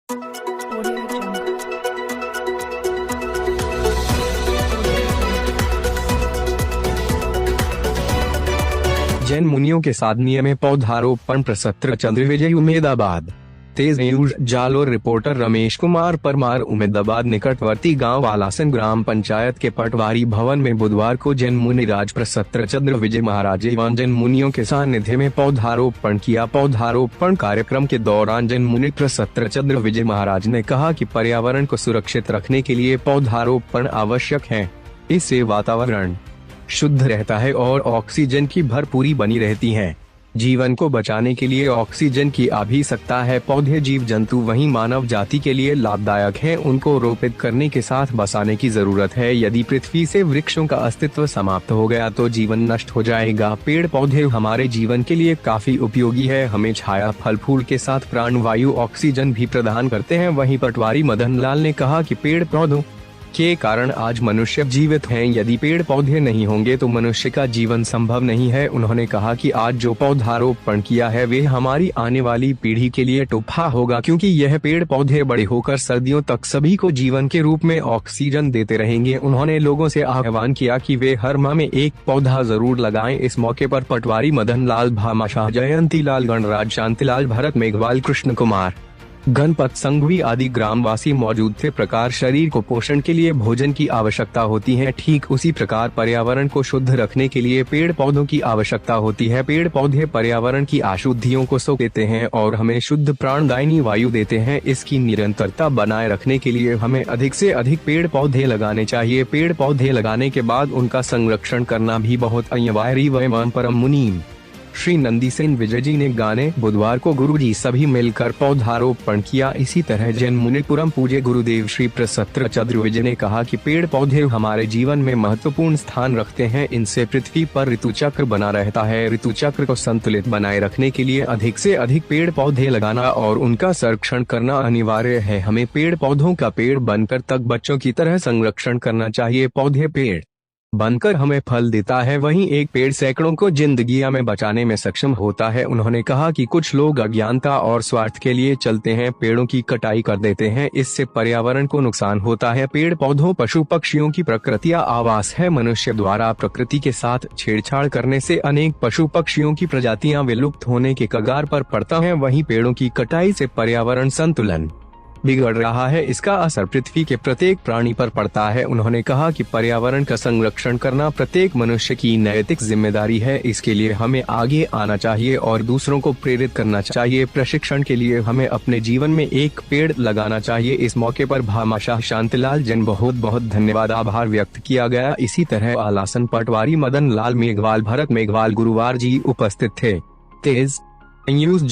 Audio Jungle. Jain मुनियों के साधनीय में पौधारोपण प्रसत्र चंद्रविजय उमेदाबाद। तेज न्यूज जालोर रिपोर्टर रमेश कुमार परमार उमेदाबाद निकटवर्ती गांव आलासन ग्राम पंचायत के पटवारी भवन में बुधवार को जैन मुनि राज प्रसत्र चंद्र विजय महाराज एवं जैन मुनियों के सानिध्य में पौधारोपण किया। पौधारोपण कार्यक्रम के दौरान जैन मुनि प्रसत्र चंद्र विजय महाराज ने कहा कि पर्यावरण को सुरक्षित रखने के लिए पौधारोपण आवश्यक है। इससे वातावरण शुद्ध रहता है और ऑक्सीजन की भरपूरी बनी रहती है। जीवन को बचाने के लिए ऑक्सीजन की आवश्यकता है। पौधे जीव जंतु वहीं मानव जाति के लिए लाभदायक हैं, उनको रोपित करने के साथ बसाने की जरूरत है। यदि पृथ्वी से वृक्षों का अस्तित्व समाप्त हो गया तो जीवन नष्ट हो जाएगा। पेड़ पौधे हमारे जीवन के लिए काफी उपयोगी है, हमें छाया, फल फूल के साथ प्राणवायु ऑक्सीजन भी प्रदान करते हैं। वहीं पटवारी मदन लाल ने कहा कि पेड़ पौधों के कारण आज मनुष्य जीवित हैं। यदि पेड़ पौधे नहीं होंगे तो मनुष्य का जीवन संभव नहीं है। उन्होंने कहा कि आज जो पौधारोपण किया है वे हमारी आने वाली पीढ़ी के लिए तोहफा होगा, क्योंकि यह पेड़ पौधे बड़े होकर सर्दियों तक सभी को जीवन के रूप में ऑक्सीजन देते रहेंगे। उन्होंने लोगों से आह्वान किया कि वे हर माह में एक पौधा जरूर लगाएं। इस मौके पर पटवारी मदन लाल, भामाशाह, जयंती लाल, गणराज, शांतिलाल, भरत, मेघवाल, कृष्ण कुमार, गणपत संघवी आदि ग्रामवासी मौजूद थे। प्रकार शरीर को पोषण के लिए भोजन की आवश्यकता होती है, ठीक उसी प्रकार पर्यावरण को शुद्ध रखने के लिए पेड़ पौधों की आवश्यकता होती है। पेड़ पौधे पर्यावरण की अशुद्धियों को सोख देते हैं और हमें शुद्ध प्राणदायिनी वायु देते हैं। इसकी निरंतरता बनाए रखने के लिए हमें अधिक से अधिक पेड़ पौधे लगाने चाहिए। पेड़ पौधे लगाने के बाद उनका संरक्षण करना भी बहुत अनिवार्य व परम मुनीम श्री नंदीसेन विजय जी ने गाने बुधवार को गुरुजी सभी मिलकर पौधारोपण किया। इसी तरह जैन मुनिपुरम पूज्य गुरुदेव श्री प्रसत्र चंद्र विजय ने कहा कि पेड़ पौधे हमारे जीवन में महत्वपूर्ण स्थान रखते हैं। इनसे पृथ्वी पर ऋतु चक्र बना रहता है। ऋतु चक्र को संतुलित बनाए रखने के लिए अधिक से अधिक पेड़ पौधे लगाना और उनका संरक्षण करना अनिवार्य है। हमें पेड़ पौधों का पेड़ बनकर तक बच्चों की तरह संरक्षण करना चाहिए। पौधे पेड़ बनकर हमें फल देता है, वहीं एक पेड़ सैकड़ों को जिंदगियां में बचाने में सक्षम होता है। उन्होंने कहा कि कुछ लोग अज्ञानता और स्वार्थ के लिए चलते हैं, पेड़ों की कटाई कर देते हैं। इससे पर्यावरण को नुकसान होता है। पेड़ पौधों, पशु पक्षियों की प्रकृति आवास है। मनुष्य द्वारा प्रकृति के साथ छेड़छाड़ करने से अनेक पशु पक्षियों की प्रजातियां विलुप्त होने के कगार पर पड़ता है। वहीं पेड़ों की कटाई से पर्यावरण संतुलन बिगड़ रहा है। इसका असर पृथ्वी के प्रत्येक प्राणी पर पड़ता है। उन्होंने कहा कि पर्यावरण का संरक्षण करना प्रत्येक मनुष्य की नैतिक जिम्मेदारी है। इसके लिए हमें आगे आना चाहिए और दूसरों को प्रेरित करना चाहिए। प्रशिक्षण के लिए हमें अपने जीवन में एक पेड़ लगाना चाहिए। इस मौके पर भामाशाह, शांतिलाल जन बहुत बहुत धन्यवाद, आभार व्यक्त किया गया। इसी तरह आलासन पटवारी मदन लाल, मेघवाल, भरत, मेघवाल, गुरुवार जी उपस्थित थे। तेज न्यूज